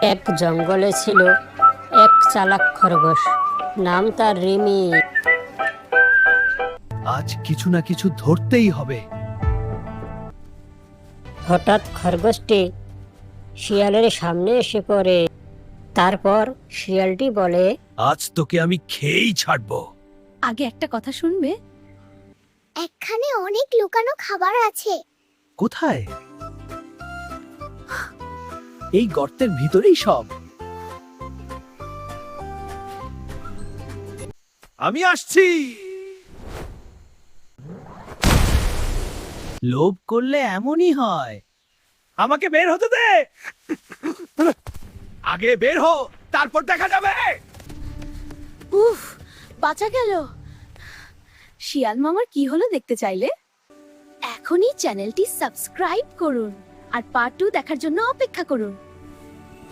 এক জঙ্গলে ছিল এক চালাক খরগোশ, নাম তার রিমি। আজ কিছু না কিছু ধরতেই হবে। হঠাৎ খরগোশটি শিয়ালের সামনে এসে পড়ে। তারপর শিয়ালটি বলে, আজ তোকে আমি খেয়েই ছাড়বো। আগে একটা কথা শুনবে? এখানে অনেক লুকানো খাবার আছে। কোথায়? এই গর্তের ভিতরেই সব। আমি আসছি। লোভ করলে এমনই হয়। আমাকে বের হতে দে। আগে বের হো, তারপর দেখা যাবে। উফ, বাঁচা গেল। শিয়াল মামার কি হলো দেখতে চাইলে এখনই চ্যানেলটি সাবস্ক্রাইব করুন আর পার্ট 2 দেখার জন্য অপেক্ষা করুন।